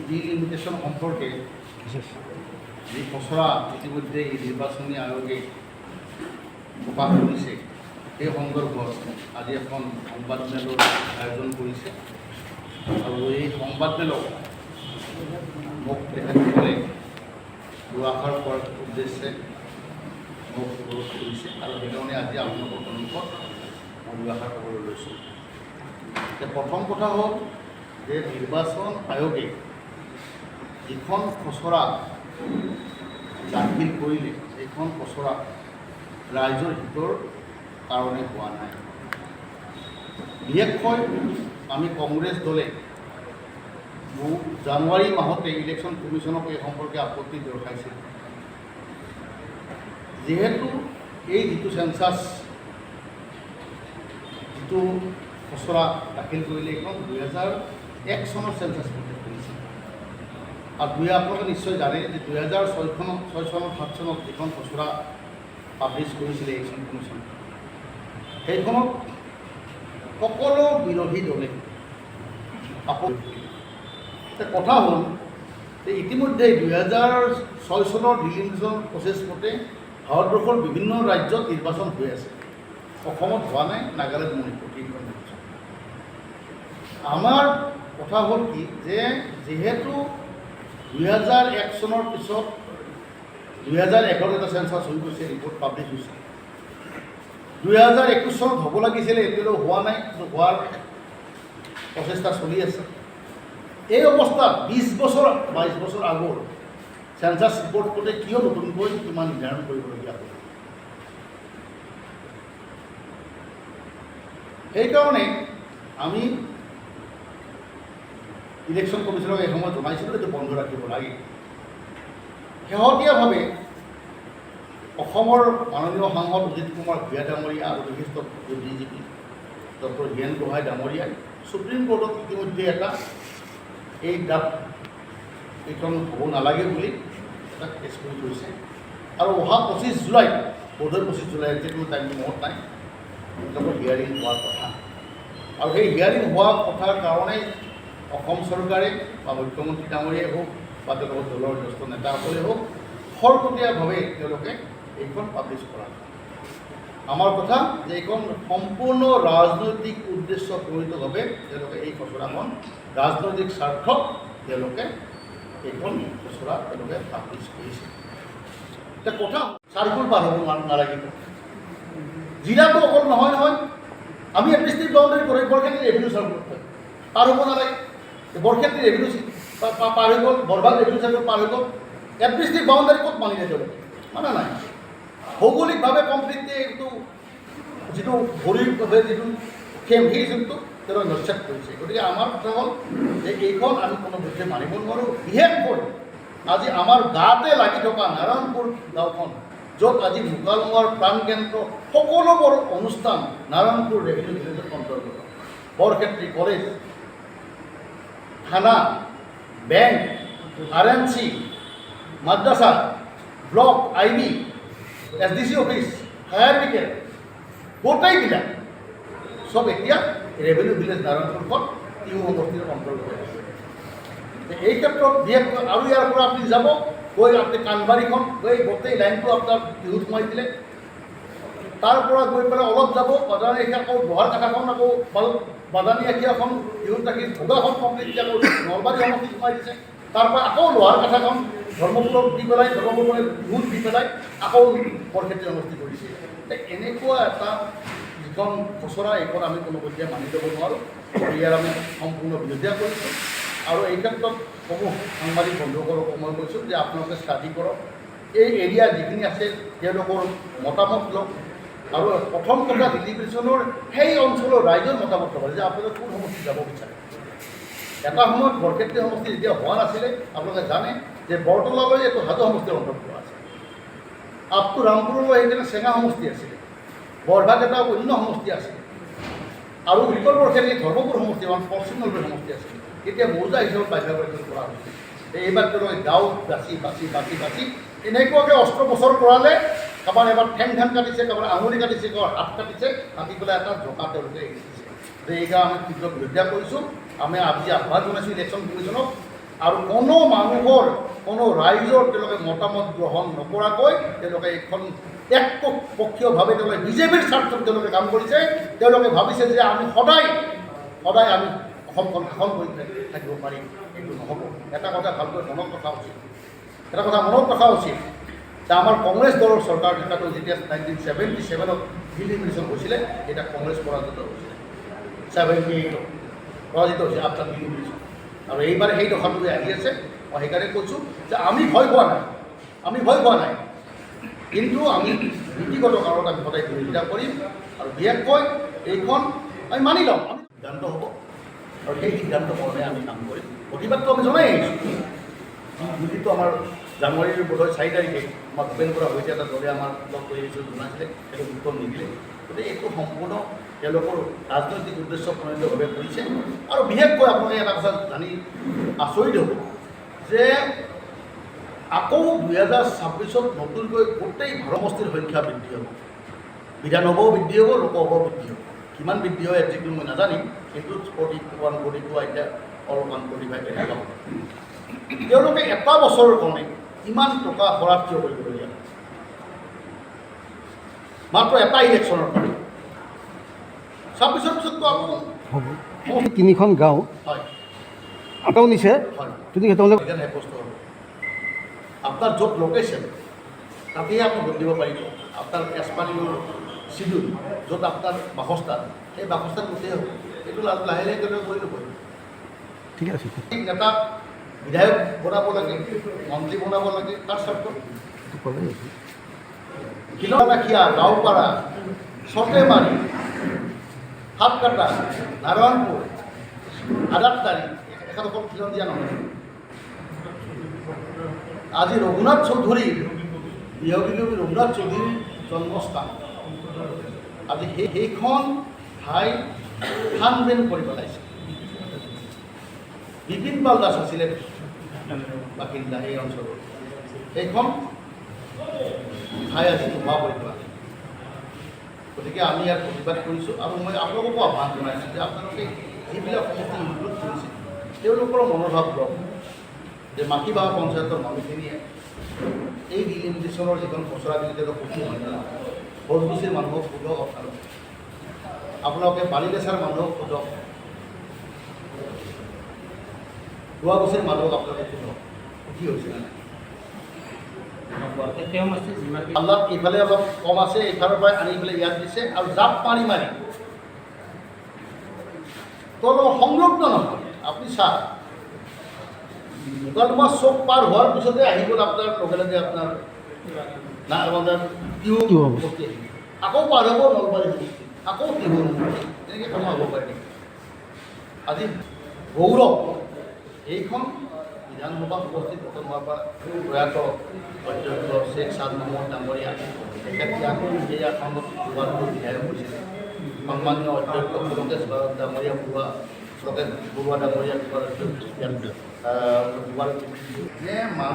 Delimitation সম্পৰ্কে যে খসড়া ইতিমধ্যে এই নিৰ্বাচনী আয়োগে প্ৰকাশ কৰেছে সেই সন্দৰ্ভত আজি এখন সংবাদমেলৰ আয়োজন কৰিছে আৰু এই সংবাদমেলক মোক তেখেতসকলে দুআষাৰ কৰাৰ উদ্দেশ্যে মোক অনুৰোধ কৰিছে আৰু সেইকাৰণে আজি আপোনালোকৰ সন্মুখত মই দুআষাৰ ক'বলৈ লৈছোঁ। প্ৰথম কথা হ'ল যে নিৰ্বাচন আয়োগে যিখন খচৰা দাখিল কৰিলে এইখন খচৰা ৰাইজৰ হিতৰ কাৰণে হোৱা নাই। বিশেষকৈ আমি কংগ্ৰেছ দলে জানুৱাৰী মাহতে ইলেকশ্যন কমিশ্যনক এই সম্পৰ্কে আপত্তি দৰ্শাইছিল। যিহেতু এই যিটো চেঞ্চাছ যিটো খচৰা দাখিল কৰিলে এইখন 2001 চনৰ চেঞ্চাছ কৰিছিল আৰু আপোনালোকে নিশ্চয় জানে যে 2006 চনত 7 চনত যিখন খচৰা পাব্লিছ কৰিছিলে ইলেকশ্যন কমিশ্যন সেইখনত সকলো বিৰোধী দলে আপত্তি। কথা হ'ল যে ইতিমধ্যে 2006 চনৰ ডিলিমিটেশ্যন প্ৰচেছ মতে ভাৰতবৰ্ষৰ বিভিন্ন ৰাজ্যত নিৰ্বাচন হৈ আছে। অসমত হোৱা নাই, নাগালেণ্ড, মণিপুৰ তিনিখন ৰাজ্য। আমাৰ কথা হ'ল কি যে যিহেতু 2001 চনৰ পিছত 2011 এটা চেঞ্চাছ হৈ গৈছে, ৰিপৰ্ট পাব্লিছ হৈছে। 2021 চনত হ'ব লাগিছিলে, এতিয়ালৈ হোৱা নাই, হোৱাৰ প্ৰচেষ্টা চলি আছে। এই অৱস্থাত 20 বছৰ 22 বছৰ আগৰ চেঞ্চাছ ৰিপৰ্ট মতে কিয় নতুনকৈ কিমান নিৰ্ধাৰণ কৰিবলগীয়া হ'ল? সেইকাৰণে আমি ইলেকশ্যন কমিশ্যনক এই সময়ত জনাইছিলোঁ যে বন্ধ ৰাখিব লাগে। শেহতীয়াভাৱে অসমৰ মাননীয় সাংসদ অজিত কুমাৰ ভূঞা ডাঙৰীয়া আৰু বিশিষ্ট ডিজিপি ডক্টৰ হীৰেণ গোহাঁই ডাঙৰীয়াই সুপ্ৰিম কোৰ্টত ইতিমধ্যে এটা এই ড্ৰাফ্ট এইখন হ'ব নালাগে বুলি এটা কেছ কৰি থৈছে আৰু অহা 25 জুলাই বোধহয় 25 জুলাই যিটো টাইমটো মনত নাই তেওঁলোকৰ হিয়াৰিং হোৱাৰ কথা। আৰু সেই হিয়াৰিং হোৱা কথাৰ কাৰণে অসম চৰকাৰে বা মুখ্যমন্ত্ৰী ডাঙৰীয়াই হওক বা তেওঁলোকৰ দলৰ জ্যেষ্ঠ নেতাসকলে হওক খৰতকীয়াভাৱে তেওঁলোকে এইখন পাব্লিছ কৰা। আমাৰ কথা যে এইখন সম্পূৰ্ণ ৰাজনৈতিক উদ্দেশ্য প্ৰণীতভাৱে তেওঁলোকে এই খচৰাখন ৰাজনৈতিক স্বাৰ্থত তেওঁলোকে এইখন খচৰা তেওঁলোকে পাব্লিছ কৰিছে। এতিয়া কথা চাৰ্কুল পাৰ হ'ব নালাগিব। জিলাটো অকল নহয় নহয়, আমি এডমিনিষ্ট্ৰেটিভ বাউণ্ডাৰী কৰি বৰক্ষেত্ৰী ৰেভিনিউ চাৰ্কুল পাৰ হ'ব নালাগে। বৰক্ষেত্ৰী ৰেভিনিউ পাৰ হৈ গ'ল, বৰভাগ ৰেভিনিউ চাৰ্কুল পাৰ হৈ গ'ল, এডমিনিষ্ট্ৰেটিভ বাউণ্ডাৰী ক'ত মানিলে তেওঁলোকে? মানে নাই। ভৌগোলিকভাৱে কমপ্লিটলি এইটো যিটো ভৰিৰভাৱে যিটো খেম সেই যোনটো তেওঁলোকে নিশ্চিত কৰিছে। গতিকে আমাৰ কথা হ'ল যে এইখন আমি কোনোপধ্যে মানিব নোৱাৰোঁ। বিশেষকৈ আজি আমাৰ গাতে লাগি থকা নাৰায়ণপুৰ গাঁওখন, য'ত আজি মুকালমুৱাৰ প্ৰাণকেন্দ্ৰ সকলোবোৰ অনুষ্ঠান নাৰায়ণপুৰ ৰেভিনিউ ভিলেজৰ অন্তৰ্গত। বৰক্ষেত্ৰী কলেজ, থানা, বেংক, RNC, মাদ্ৰাছা, block, IB, SDC office, fire brigade গোটেইবিলাক চব এতিয়া ৰেভিনিউ ভিলেজ নাৰায়ণপুৰখন টিহু সমষ্টিৰ অন্তৰ্গত আছে। এই ক্ষেত্ৰত বিশেষকৈ আৰু ইয়াৰ পৰা আপুনি যাব গৈ আপুনি কাণবাৰীখন গৈ গোটেই লাইনটো আপোনাৰ টিহুত সোমাই দিলে, তাৰ পৰা গৈ পেলাই অলপ যাব বাদানী আখি, আকৌ লোহাৰ কাঠাখন, আকৌ বাদানী আখি এখন টিহুত ৰাখি ভোগাখন কমপ্লিট আকৌ নলবাৰী সমষ্টিত সোমাই দিছে। তাৰপৰা আকৌ লোহাৰ কাঠাখন ধৰ্মপুৰত দি পেলাই ধৰ্মপুৰত টিহুত দি পেলাই আকৌ বৰক্ষেত্ৰী সমষ্টি কৰিছে। এনেকুৱা এটা যিখন খচৰা এইখন আমি কোনোপধ্যে মানি ল'ব নোৱাৰোঁ। ইয়াৰ আমি সম্পূৰ্ণ বিৰোধিতা কৰিছোঁ আৰু এই ক্ষেত্ৰত সমূহ সাংবাদিক বন্ধুসকলক মই কৈছোঁ যে আপোনালোকে ষ্টাডি কৰক, এই এৰিয়া যিখিনি আছে তেওঁলোকৰ মতামত লওক আৰু প্ৰথম কথা ডিলিমিটেশ্যনৰ সেই অঞ্চলৰ ৰাইজৰ মতামত ল'ব যে আপোনালোকে কোন সমষ্টিত যাব বিচাৰে। এটা সময়ত বৰক্ষেত্ৰী সমষ্টি যেতিয়া হোৱা নাছিলে আপোনালোকে জানে যে বৰতলালৈ এইটো হাজো সমষ্টিৰ অন্তৰ্ভুক্ত আছে, আপটো ৰামপুৰলৈ সেইকাৰণে চেঙা সমষ্টি আছিলে, বৰভাগ এটা অন্য সমষ্টি আছিলে আৰু উত্তৰ বৰক্ষেত্ৰী ধৰ্মপুৰ সমষ্টি পশ্চিম নলবাৰী সমষ্টি আছিলে। এতিয়া মৌজা হিচাপত বাধ্যবাধকতা কৰা হৈছে। এইবাৰ তেওঁলোকে গাঁও বাছি বাছি বাছি বাছি এনেকুৱাকৈ অস্ত্ৰোপচাৰ কৰালে কাৰোবাৰ এবাৰ ঠেং কাটিছে, কাৰোবাৰ আঙুলি কাটিছে, কাৰোবাৰ হাত কাটিছে, কাটি পেলাই এটা জোকা তেওঁলোকে এৰি দিছে। যে এইকাৰণে আমি তীব্ৰ বিৰোধিতা কৰিছোঁ আমি আজি আহ্বান জনাইছোঁ ইলেকশ্যন কমিশ্যনক আৰু কোনো মানুহৰ কোনো ৰাইজৰ তেওঁলোকে মতামত গ্ৰহণ নকৰাকৈ তেওঁলোকে এইখন একপক্ষীয়ভাৱে তেওঁলোকে বিজেপিৰ স্বাৰ্থত তেওঁলোকে কাম কৰিছে। তেওঁলোকে ভাবিছে যে আমি সদায় আমি অসমখন শাসন কৰি থাকিব পাৰিম, এইটো নহ'ব। এটা কথা ভালকৈ মনত ৰখা উচিত, যে আমাৰ কংগ্ৰেছ দলৰ চৰকাৰ নেতাটো যেতিয়া 1977 দিল্লী মিলিশ্যন হৈছিলে, তেতিয়া কংগ্ৰেছ পৰাজিত হৈছিলে, 78 পৰাজিত হৈছে আফটাৰ দিল্লী মিলিশ্যন। আৰু এইবাৰ সেই দশাটোৱে আহি আছে। মই সেইকাৰণে কৈছোঁ যে আমি ভয় খোৱা নাই, কিন্তু আমি নীতিগত কাৰণত আমি সদায় বিৰোধিতা কৰিম আৰু বিশেষকৈ এইখন আমি মানি ল'ম, আমি সিদ্ধান্ত হ'ব আৰু সেই সিদ্ধান্ত মৰ্মে আমি কাম কৰিম। প্ৰতিবাদটো আমি জনাই আহিছোঁ। দিল্লীটো আমাৰ জানুৱাৰীৰ বোধহয় 4 তাৰিখে আমাৰ ভূপেন বৰা হৈছে এটা দলে আমাৰ লগ কৰি আহিছোঁ জনাইছিলে, সেইটো উত্তৰ নিদিলে। গতিকে এইটো সম্পূৰ্ণ তেওঁলোকৰ ৰাজনৈতিক উদ্দেশ্য প্ৰণীতভাৱে কৰিছে। আৰু বিশেষকৈ আপোনালোকে এটা কথা জানি আচৰিত হ'ব যে আকৌ 2026 নতুনকৈ গোটেই সমষ্টিৰ সংখ্যা বৃদ্ধি হ'ব, বিধানসভাও বৃদ্ধি হ'ব, লোকসভাও বৃদ্ধি হ'ব। কিমান বৃদ্ধি হয় একজেক্টলি মই নাজানিম, কিন্তু 41, 42 এতিয়া অলপমান 45 তেনেকুৱা হ'ব। তেওঁলোকে এটা বছৰৰ কাৰণে ইমান টকা খৰচ কিয় কৰিবলগীয়া হয়? মাত্ৰ এটা ইলেকশ্যনৰ কাৰণে 26ৰ পিছততো আকৌ হ'ব। 3খন গাঁও হয় আঁতও নিছে, হয় যদি সিহঁতলৈ কষ্ট হ'ব। আপোনাৰ য'ত লোকেশ্যন তাতেই আপুনি ভোট দিব পাৰিব। আপোনাৰ এছপানিৰ চিডিউল য'ত আপোনাৰ বাসস্থান, সেই বাসস্থান গোটেই হ'ব। এইটো লাহে লাহে তেওঁলোকে কৰি ল'ব। ঠিক আছে, নেতাক বিধায়ক বনাব লাগে, মন্ত্ৰী বনাব লাগে, তাৰ স্বাৰ্থ কিলনাখিয়া, গাঁওপাৰা, চটেমাৰী, সাতকাটা, নাৰায়ণপুৰ, আদাতদাৰী, এখনখন খিলন দিয়া নহয়। আজি ৰঘুনাথ চৌধুৰীৰ বিহগী ৰঘুনাথ চৌধুৰীৰ জন্মস্থান, আজি সেইখন ঠাই ফানবেন কৰি পেলাইছে। বিপিন পাল দাস আছিলে বাসিন্দা এই অঞ্চলৰ, সেইখন ঠাই আজি নোহোৱা কৰি পেলালে। গতিকে আমি ইয়াত প্ৰতিবাদ কৰিছোঁ আৰু মই আপোনালোককো আহ্বান জনাইছোঁ যে আপোনালোকে যিবিলাক সমষ্টি ইনক্লুড কৰিছে তেওঁলোকৰ মনোভাৱ লওক, যে মাটিবাহা পঞ্চায়তৰ মানুহখিনিয়ে এই ডিলিমিটেশ্যনৰ যিখন খচৰা দিলে তেওঁলোক সুখী হয় না। ভোজগুচিৰ মানুহক সোধক, আপোনালোকে বালিলেচাৰ মানুহক সোধক, দুৱাগুচিৰ মানুহক আপোনালোকে সোধক সুখী হৈছে নে নাই। আল্লাহ ইফালে অলপ কম আছে, ইফালৰ পৰা আনি পেলাই ইয়াত দিছে আৰু জাপ মাৰি তলৰ সংলগ্ন নহয়। আপুনি চাওক, মুকালমা চক পাৰ হোৱাৰ পিছতে আহি গ'ল আপোনাৰ লগে লগে আপোনাৰ টিহু বস্তি, আকৌ পাৰ হ'ব নলবাৰী বস্তি, আকৌ টিহু এনেকৈ কাম হ'ব পাৰে। আজি গৌৰৱ এইখন বিধানসভা সমষ্টিত গঠন হোৱাৰ পৰা প্ৰয়াত অধ্যক্ষ শ্বেখ ছাদ মহম্মদ ডাঙৰীয়া, তেখেতে আকৌ এই আসনত দুবাৰকৈ বিধায়ক হৈছিলে। সন্মানীয় অধ্যক্ষ পুলকেশ ডাঙৰীয়া বৰুৱা ডাঙৰীয়া দুবাৰ অধ্যক্ষ